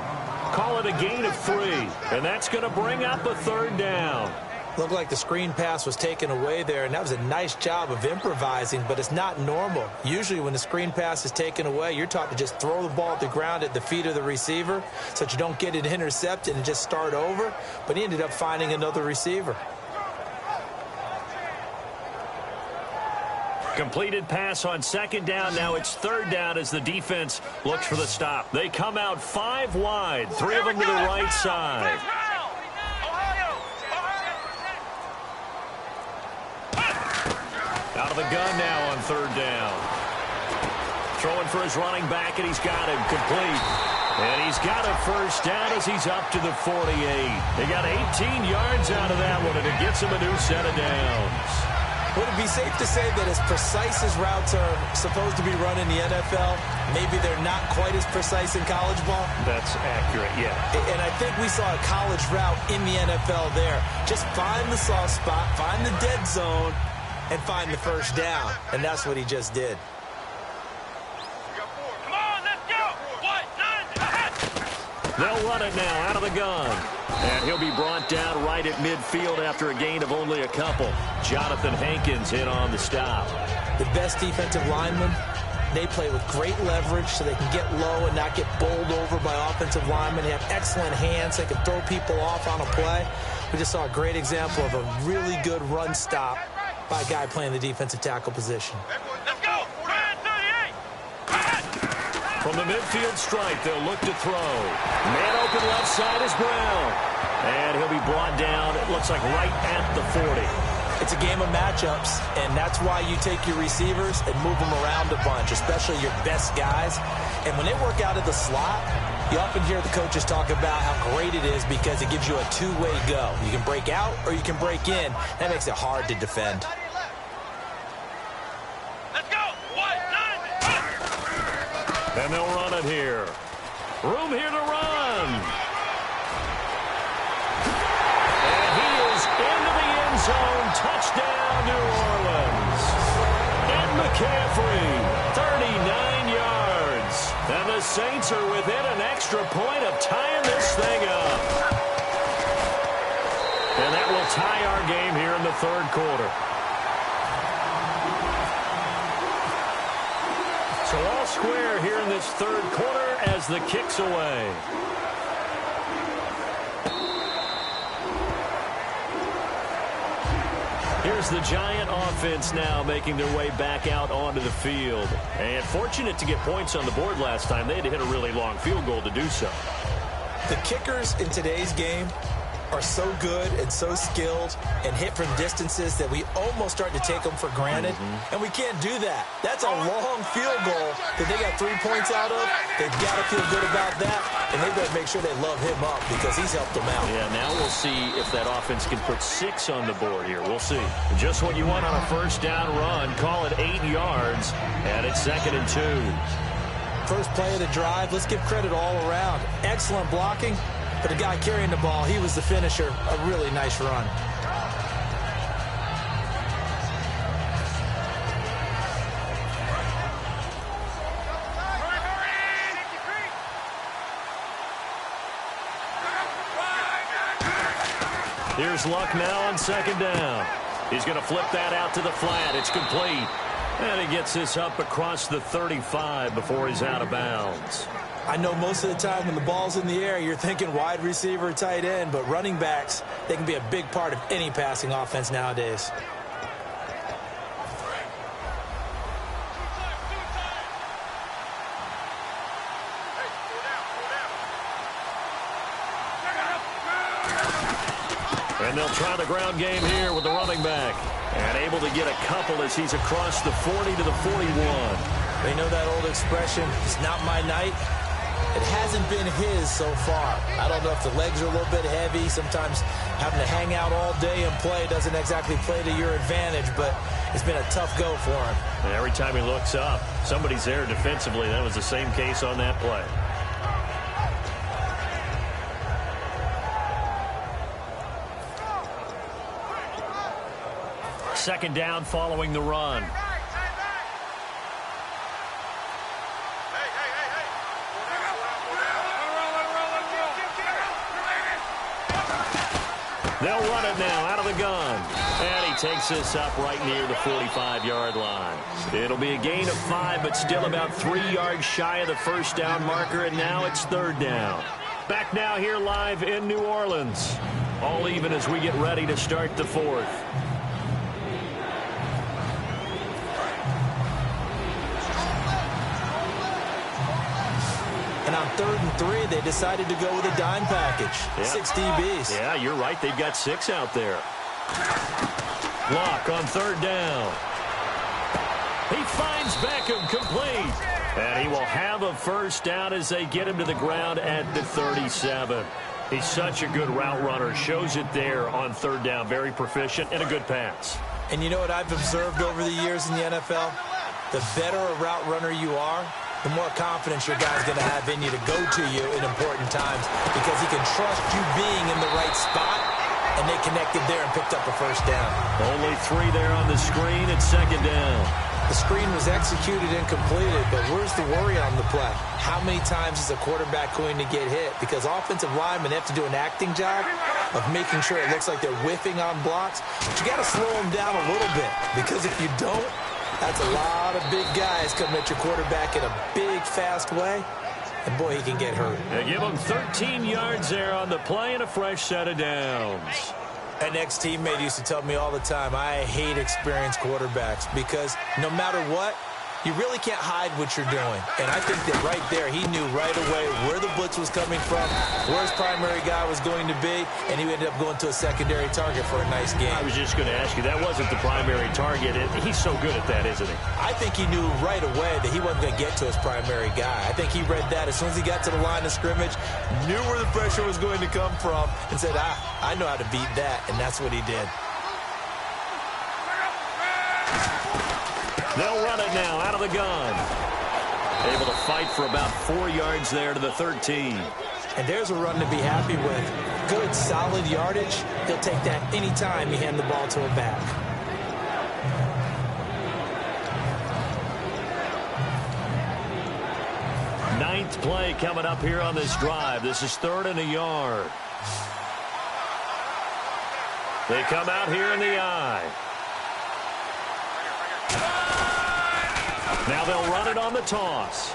Call it a gain of 3, and that's going to bring up a 3rd down. Looked like the screen pass was taken away there, and that was a nice job of improvising, but it's not normal. Usually when the screen pass is taken away, you're taught to just throw the ball at the ground at the feet of the receiver so that you don't get it intercepted and just start over, but he ended up finding another receiver. Completed pass on 2nd down. Now it's 3rd down as the defense looks for the stop. They come out 5 wide, 3 of them to the right side. Out of the gun now on 3rd down. Throwing for his running back, and he's got him complete. And he's got a 1st down as he's up to the 48. They got 18 yards out of that one, and it gets him a new set of downs. Would it be safe to say that as precise as routes are supposed to be run in the NFL, maybe they're not quite as precise in college ball? That's accurate, yeah. And I think we saw a college route in the NFL there. Just find the soft spot, find the dead zone, and find the 1st down. And that's what he just did. Come on, let's go. 1, 9, They'll run it now out of the gun. And he'll be brought down right at midfield after a gain of only a couple. Jonathan Hankins in on the stop. The best defensive linemen, they play with great leverage so they can get low and not get bowled over by offensive linemen. They have excellent hands. They can throw people off on a play. We just saw a great example of a really good run stop by a guy playing the defensive tackle position. let's go. 38. From the midfield stripe, they'll look to throw. Man open left side is Brown. And he'll be brought down, it looks like right at the 40. It's a game of matchups, and that's why you take your receivers and move them around a bunch, especially your best guys. And when they work out of the slot, you often hear the coaches talk about how great it is because it gives you a 2-way go. You can break out or you can break in. That makes it hard to defend. And they'll run it here. Room here to run. And he is into the end zone. Touchdown, New Orleans. And McCaffrey, 39 yards. And the Saints are within an extra point of tying this thing up. And that will tie our game here in the third quarter. So all square here in this third quarter as the kick's away. Here's the Giant offense now making their way back out onto the field. And fortunate to get points on the board last time. They had to hit a really long field goal to do so. The kickers in today's game are so good and so skilled and hit from distances that we almost start to take them for granted. And we can't do that. That's a long field goal that they got 3 points out of. They've got to feel good about that, and they've got to make sure they love him up because he's helped them out. Yeah, now we'll see if that offense can put 6 on the board here. We'll see. Just what you want on a first down run. Call it 8 yards, and it's 2nd and 2. First play of the drive, let's give credit all around. Excellent blocking. But the guy carrying the ball, he was the finisher. A really nice run. Here's Luck now on 2nd down. He's going to flip that out to the flat. It's complete. And he gets this up across the 35 before he's out of bounds. I know most of the time when the ball's in the air, you're thinking wide receiver, tight end, but running backs, they can be a big part of any passing offense nowadays. And they'll try the ground game here with the running back. And able to get a couple as he's across the 40 to the 41. They know that old expression, it's not my night. It hasn't been his so far. I don't know if the legs are a little bit heavy. Sometimes having to hang out all day and play doesn't exactly play to your advantage, but it's been a tough go for him. And every time he looks up, somebody's there defensively. That was the same case on that play. Second down following the run. They'll run it now out of the gun. And he takes this up right near the 45-yard line. It'll be a gain of 5, but still about 3 yards shy of the first down marker, and now it's 3rd down. Back now here live in New Orleans. All even as we get ready to start the 4th. And on 3rd and 3, they decided to go with a dime package. Yeah. 6 DBs. Yeah, you're right. They've got 6 out there. Lock on 3rd down. He finds Beckham complete. And he will have a first down as they get him to the ground at the 37. He's such a good route runner. Shows it there on 3rd down. Very proficient and a good pass. And you know what I've observed over the years in the NFL? The better a route runner you are, the more confidence your guy's going to have in you to go to you in important times because he can trust you being in the right spot, and they connected there and picked up a first down. Only 3 there on the screen at 2nd down. The screen was executed and completed, but where's the worry on the play? How many times is a quarterback going to get hit? Because offensive linemen have to do an acting job of making sure it looks like they're whiffing on blocks. But you got to slow them down a little bit because if you don't, that's a lot of big guys coming at your quarterback in a big, fast way. And, boy, he can get hurt. They give him 13 yards there on the play and a fresh set of downs. An ex-teammate used to tell me all the time, I hate experienced quarterbacks because no matter what, you really can't hide what you're doing. And I think that right there, he knew right away where the blitz was coming from, where his primary guy was going to be, and he ended up going to a secondary target for a nice game. I was just going to ask you, that wasn't the primary target. He's so good at that, isn't he? I think he knew right away that he wasn't going to get to his primary guy. I think he read that as soon as he got to the line of scrimmage, knew where the pressure was going to come from, and said, I know how to beat that, and that's what he did. They'll run it now out of the gun. Able to fight for about 4 yards there to the 13. And there's a run to be happy with. Good, solid yardage. He'll take that anytime you hand the ball to a back. Ninth play coming up here on this drive. This is 3rd and a yard. They come out here in the I. Now they'll run it on the toss.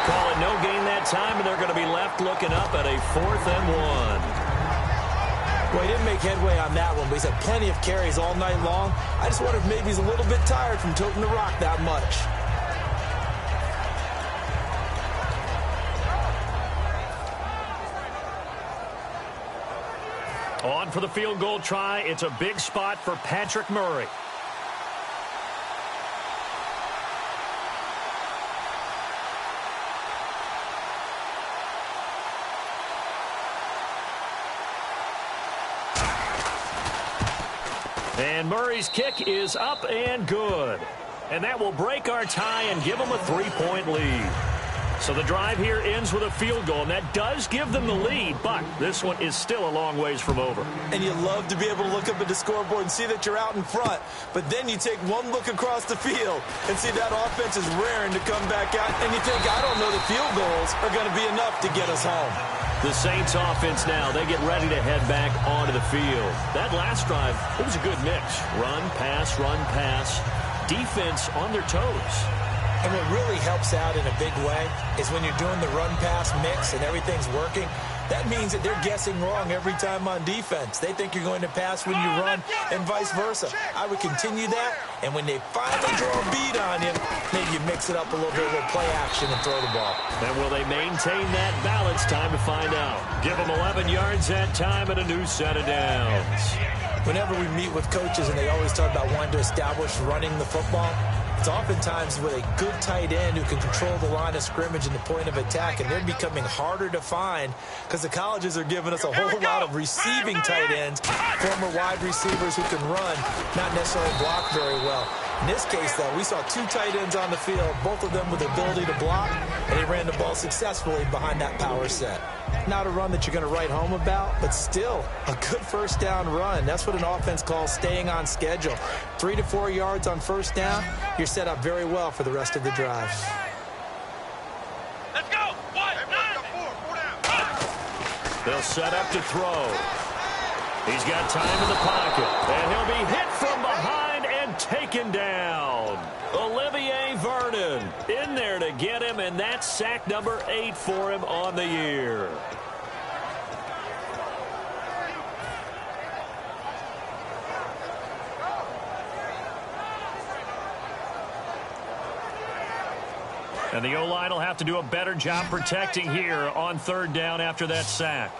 Call it no gain that time, and they're going to be left looking up at a 4th and 1. Well, he didn't make headway on that one, but he's had plenty of carries all night long. I just wonder if maybe he's a little bit tired from toting the rock that much. On for the field goal try. It's a big spot for Patrick Murray. And Murray's kick is up and good. And that will break our tie and give them a 3-point lead. So the drive here ends with a field goal, and that does give them the lead, but this one is still a long ways from over. And you love to be able to look up at the scoreboard and see that you're out in front, but then you take one look across the field and see that offense is raring to come back out, and you think, I don't know, the field goals are going to be enough to get us home. The Saints offense now, they get ready to head back onto the field. That last drive, it was a good mix. Run, pass, defense on their toes. And what really helps out in a big way is when you're doing the run-pass mix and everything's working, that means that they're guessing wrong every time on defense. They think you're going to pass when you run and vice versa. I would continue that, and when they finally draw a beat on you, maybe you mix it up a little bit with play action and throw the ball. And will they maintain that balance? Time to find out. Give them 11 yards that time and a new set of downs. Whenever we meet with coaches and they always talk about wanting to establish running the football, it's oftentimes with a good tight end who can control the line of scrimmage and the point of attack, and they're becoming harder to find because the colleges are giving us a whole lot of receiving tight ends, former wide receivers who can run, not necessarily block very well. In this case, though, we saw 2 tight ends on the field, both of them with the ability to block, and they ran the ball successfully behind that power set. Not a run that you're going to write home about, but still a good first down run. That's what an offense calls staying on schedule. 3 to 4 yards on first down, you're set up very well for the rest of the drive. Let's go. 1, 9. They'll set up to throw. He's got time in the pocket, and he'll be hit from behind and taken down. Olivier Vernon in there to get him, and that's sack number 8 for him on the year. And the O-line will have to do a better job protecting here on 3rd down after that sack.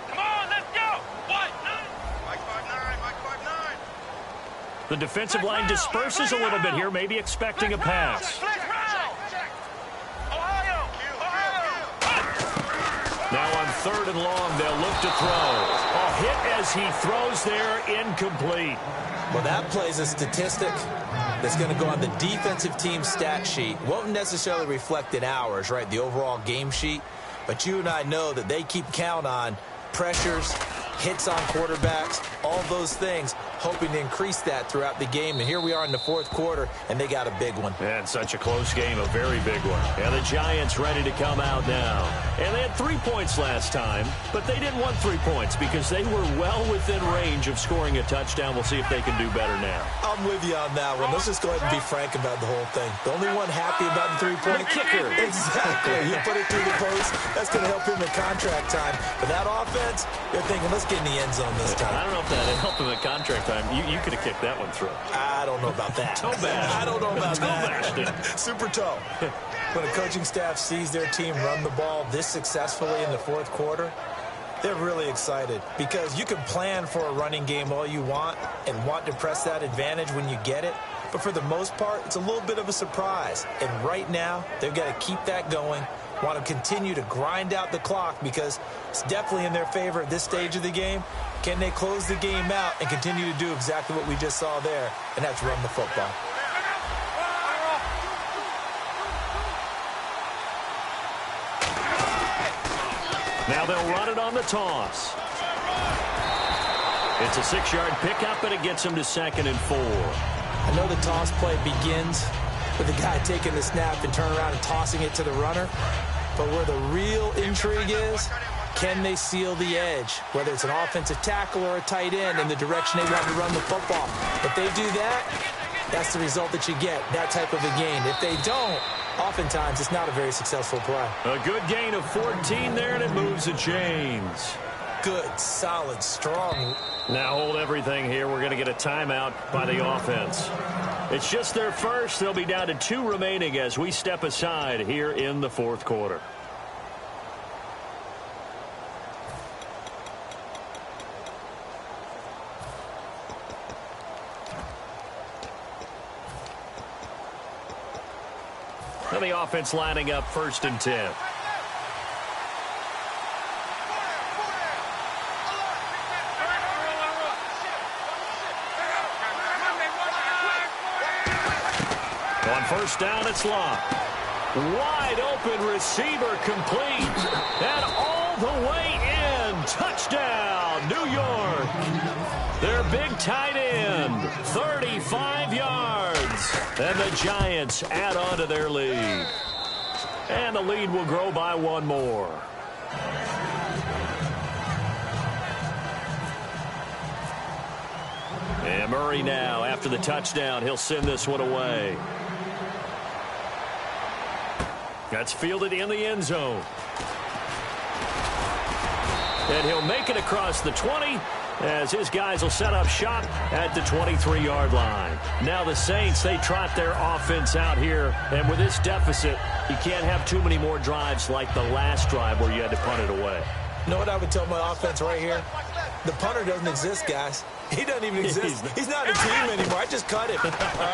Come on, let's go. 1, 9. The defensive line disperses a little bit here, maybe expecting a pass. Now on 3rd and long, they'll look to throw. A hit as he throws there, incomplete. Well, that plays a statistic that's going to go on the defensive team stat sheet. Won't necessarily reflect in ours, right, the overall game sheet. But you and I know that they keep count on pressures, hits on quarterbacks, all those things, hoping to increase that throughout the game. And here we are in the 4th quarter, and they got a big one. And such a close game, a very big one. And the Giants ready to come out now. And they had 3 points last time, but they didn't want 3 points because they were well within range of scoring a touchdown. We'll see if they can do better now. I'm with you on that one. Let's just go ahead and be frank about the whole thing. The only one happy about the 3-point kicker. Exactly. You put it through the post. That's going to help him in contract time. But that offense, they're thinking, let's get in the end zone this time. I don't know if that helped him in contract time. You could have kicked that one through. I don't know about that. Toe bash. I don't know about Toe bashed that. it. Super toe. When a coaching staff sees their team run the ball this successfully in the 4th quarter, they're really excited because you can plan for a running game all you want and want to press that advantage when you get it. But for the most part, it's a little bit of a surprise. And right now, they've got to keep that going, want to continue to grind out the clock because it's definitely in their favor at this stage of the game. Can they close the game out and continue to do exactly what we just saw there, and that's run the football? Now they'll run it on the toss. It's a 6-yard pickup, and it gets him to 2nd and 4. I know the toss play begins with the guy taking the snap and turn around and tossing it to the runner. But where the real intrigue is, can they seal the edge? Whether it's an offensive tackle or a tight end in the direction they want to run the football. If they do that, that's the result that you get, that type of a gain. If they don't, oftentimes it's not a very successful play. A good gain of 14 there, and it moves the chains. Good, solid, strong. Now hold everything here. We're going to get a timeout by the offense. It's just their first. They'll be down to 2 remaining as we step aside here in the 4th quarter. Now the offense lining up 1st and 10. On 1st down, it's locked. Wide open receiver complete. And all the way in. Touchdown, New York. Their big tight end, 35 yards. And the Giants add on to their lead. And the lead will grow by 1 more. And Murray now, after the touchdown, he'll send this one away. That's fielded in the end zone. And he'll make it across the 20 as his guys will set up shop at the 23-yard line. Now the Saints, they trot their offense out here. And with this deficit, you can't have too many more drives like the last drive where you had to punt it away. You know what I would tell my offense right here? The punter doesn't exist, guys. He doesn't even exist. He's not a team anymore. I just cut him. All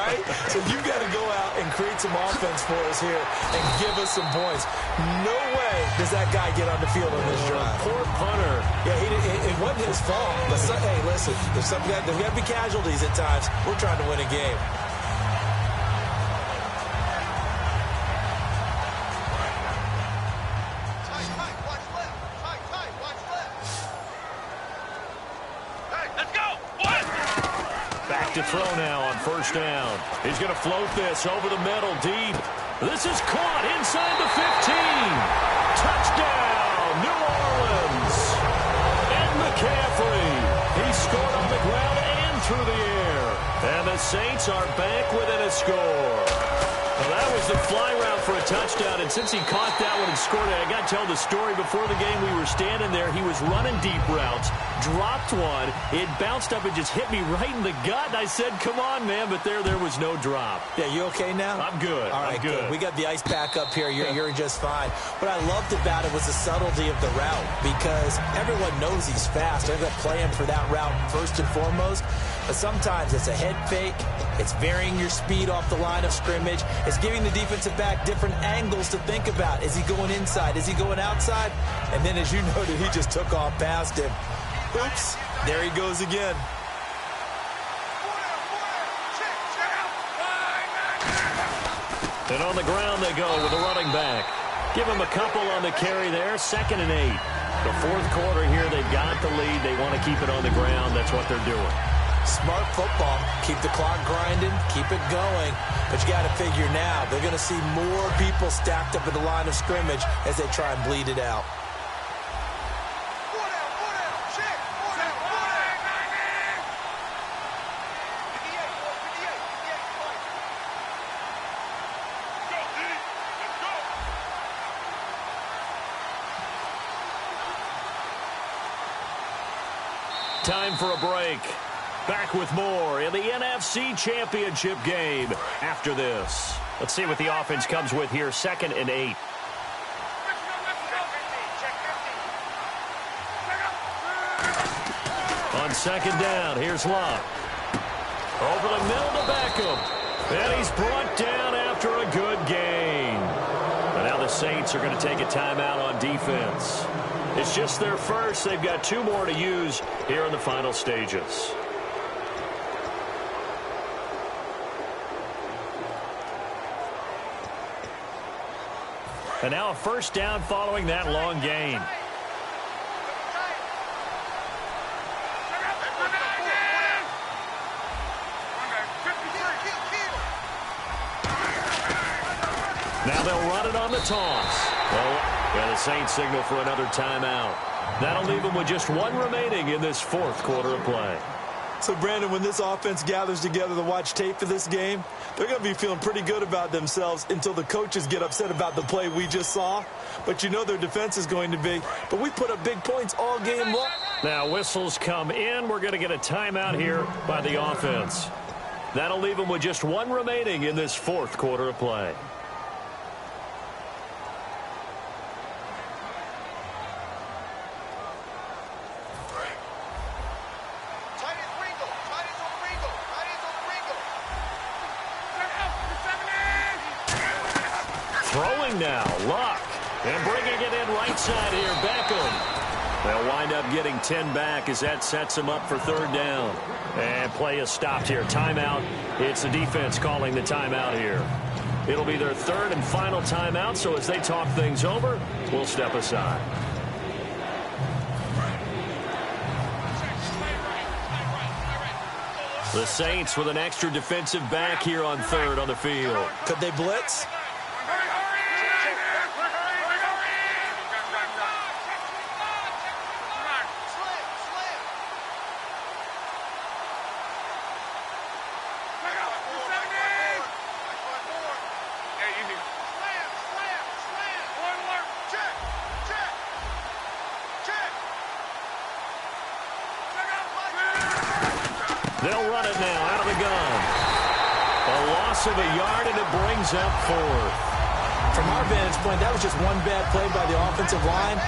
right? So you got to go out and create some offense for us here and give us some points. No way does that guy get on the field on this drive. Poor punter. Yeah, it wasn't his fault. But hey, listen, there's got to be casualties at times. We're trying to win a game. To throw now on 1st down. He's going to float this over the middle deep. This is caught inside the 15. Touchdown, New Orleans. And McCaffrey. He scored on the ground and through the air. And the Saints are back within a score. Well, that was the fly route for a touchdown, and since he caught that one and scored it, I got to tell the story. Before the game, we were standing there. He was running deep routes, dropped one. It bounced up and just hit me right in the gut, and I said, come on, man, but there was no drop. Yeah, you okay now? I'm good. All right, I'm good. We got the ice pack up here. You're just fine. What I loved about it was the subtlety of the route because everyone knows he's fast. They're going to play him for that route first and foremost. But sometimes it's a head fake. It's varying your speed off the line of scrimmage. It's giving the defensive back different angles to think about. Is he going inside? Is he going outside? And then, as you noted, he just took off past him. Oops. There he goes again. And on the ground they go with a running back. Give him a couple on the carry there. 2nd and 8. The 4th quarter here, they've got the lead. They want to keep it on the ground. That's what they're doing. Smart football. Keep the clock grinding. Keep it going. But you got to figure now, they're going to see more people stacked up at the line of scrimmage as they try and bleed it out. Time for a break. Back with more in the NFC Championship game after this. Let's see what the offense comes with here. 2nd and 8. On 2nd down, here's Love. Over the middle to Beckham. And he's brought down after a good gain. And now the Saints are going to take a timeout on defense. It's just their first. They've got 2 more to use here in the final stages. And now a 1st down following that long gain. Now they'll run it on the toss. Oh, yeah, the Saints signal for another timeout. That'll leave them with just one remaining in this fourth quarter of play. So, Brandon, when this offense gathers together to watch tape for this game, they're going to be feeling pretty good about themselves until the coaches get upset about the play we just saw. But you know their defense is going to be. But we put up big points all game long. Now whistles come in. We're going to get a timeout here by the offense. That'll leave them with just one remaining in this fourth quarter of play. Throwing now, Luck. And bringing it in right side here, Beckham. They'll wind up getting 10 back as that sets them up for third down. And play is stopped here. Timeout. It's the defense calling the timeout here. It'll be their third and final timeout, so as they talk things over, we'll step aside. The Saints with an extra defensive back here on third on the field. Could they blitz? They'll run it now out of the gun. A loss of a yard, and it brings up fourth. From our vantage point, that was just one bad play by the offensive line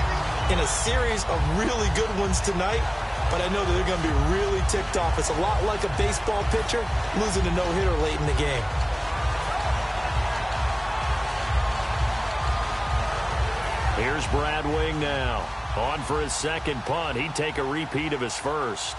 in a series of really good ones tonight. But I know that they're going to be really ticked off. It's a lot like a baseball pitcher losing a no-hitter late in the game. Here's Brad Wing now. On for his second punt. He'd take a repeat of his first.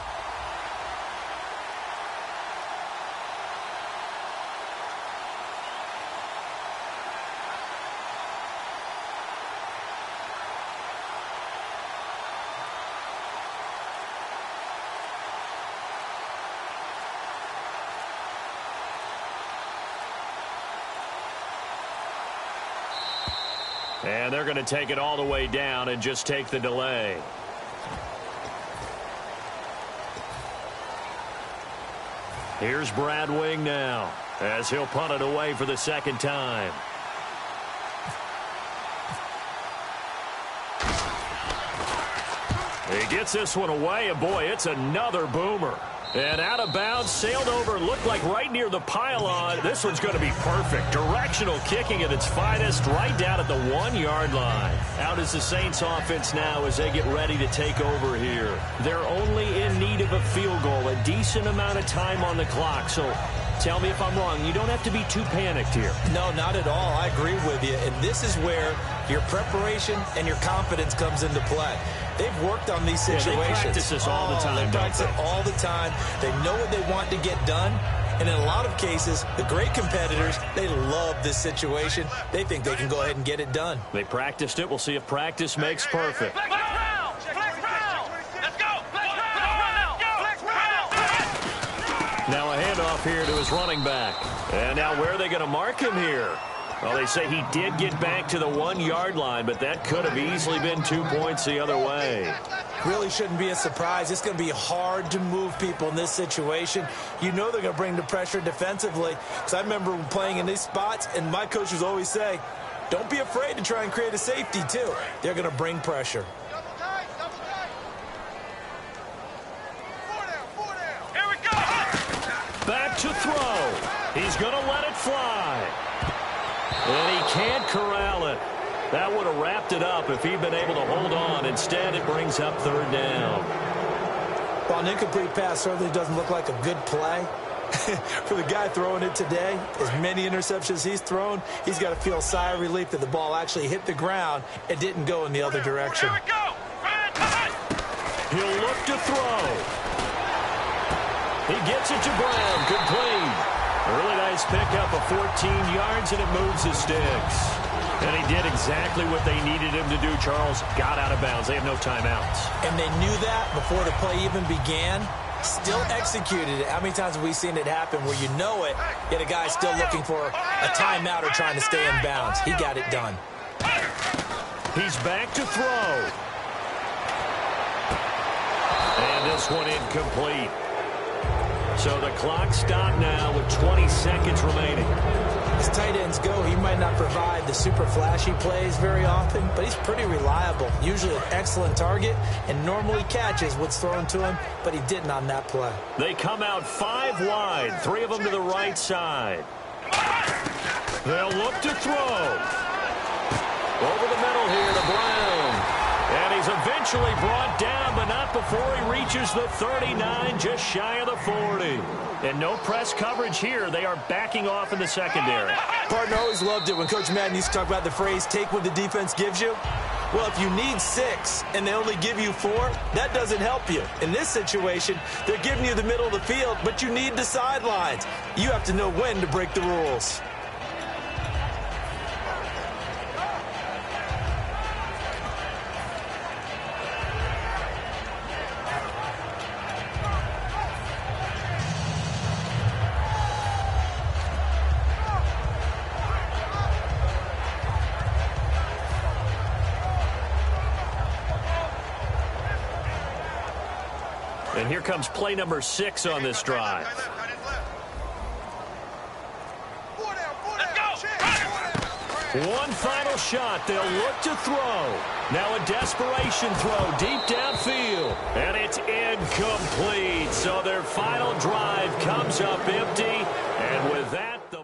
And they're going to take it all the way down and just take the delay. Here's Brad Wing now as he'll punt it away for the second time. He gets this one away, and boy, it's another boomer. And out of bounds, sailed over, looked like right near the pylon. This one's going to be perfect. Directional kicking at its finest, right down at the 1-yard line. Out is the Saints offense now as they get ready to take over here. They're only in need of a field goal, a decent amount of time on the clock. So tell me if I'm wrong. You don't have to be too panicked here. No, not at all. I agree with you. And this is where your preparation and your confidence comes into play. They've worked on these situations. Yeah, they practice this all the time. They practice it all the time. They know what they want to get done. And in a lot of cases, the great competitors, they love this situation. They think they can go ahead and get it done. They practiced it. We'll see if practice makes perfect. Flex round! Flex round! Let's go! Flex round! Flex round! Now a handoff here to his running back. And now where are they going to mark him here? Well, they say he did get back to the 1-yard line, but that could have easily been 2 points the other way. Really shouldn't be a surprise. It's going to be hard to move people in this situation. You know they're going to bring the pressure defensively. Because I remember playing in these spots, and my coaches always say, don't be afraid to try and create a safety, too. They're going to bring pressure. Double tight, double tight. 4 down. Here we go. Back to throw. He's going to let it fly. And he can't corral it. That would have wrapped it up if he'd been able to hold on. Instead, it brings up third down. Well, an incomplete pass certainly doesn't look like a good play. For the guy throwing it today, as many interceptions he's thrown, he's got to feel a sigh of relief that the ball actually hit the ground and didn't go in the other direction. Here we go. He'll look to throw. He gets it to Brown. Complete. A really nice pickup of 14 yards, and it moves the sticks. And he did exactly what they needed him to do, Charles. Got out of bounds. They have no timeouts. And they knew that before the play even began. still executed it. How many times have we seen it happen where you know it, yet a guy's still looking for a timeout or trying to stay in bounds? He got it done. He's back to throw. And this one incomplete. So the clock stopped now with 20 seconds remaining. As tight ends go, he might not provide the super flashy plays very often, but he's pretty reliable. Usually an excellent target and normally catches what's thrown to him, but he didn't on that play. They come out 5 wide, 3 of them to the right side. They'll look to throw. Over the middle here to Brown. And he's eventually brought down, but not before he reaches the 39, just shy of the 40. And no press coverage here. They are backing off in the secondary. Partner always loved it when Coach Madden used to talk about the phrase, take what the defense gives you. Well, if you need 6 and they only give you 4, that doesn't help you. In this situation, they're giving you the middle of the field, but you need the sidelines. You have to know when to break the rules. And here comes play number 6 on this drive. One final shot. They'll look to throw. Now a desperation throw deep downfield. And it's incomplete. So their final drive comes up empty. And with that, the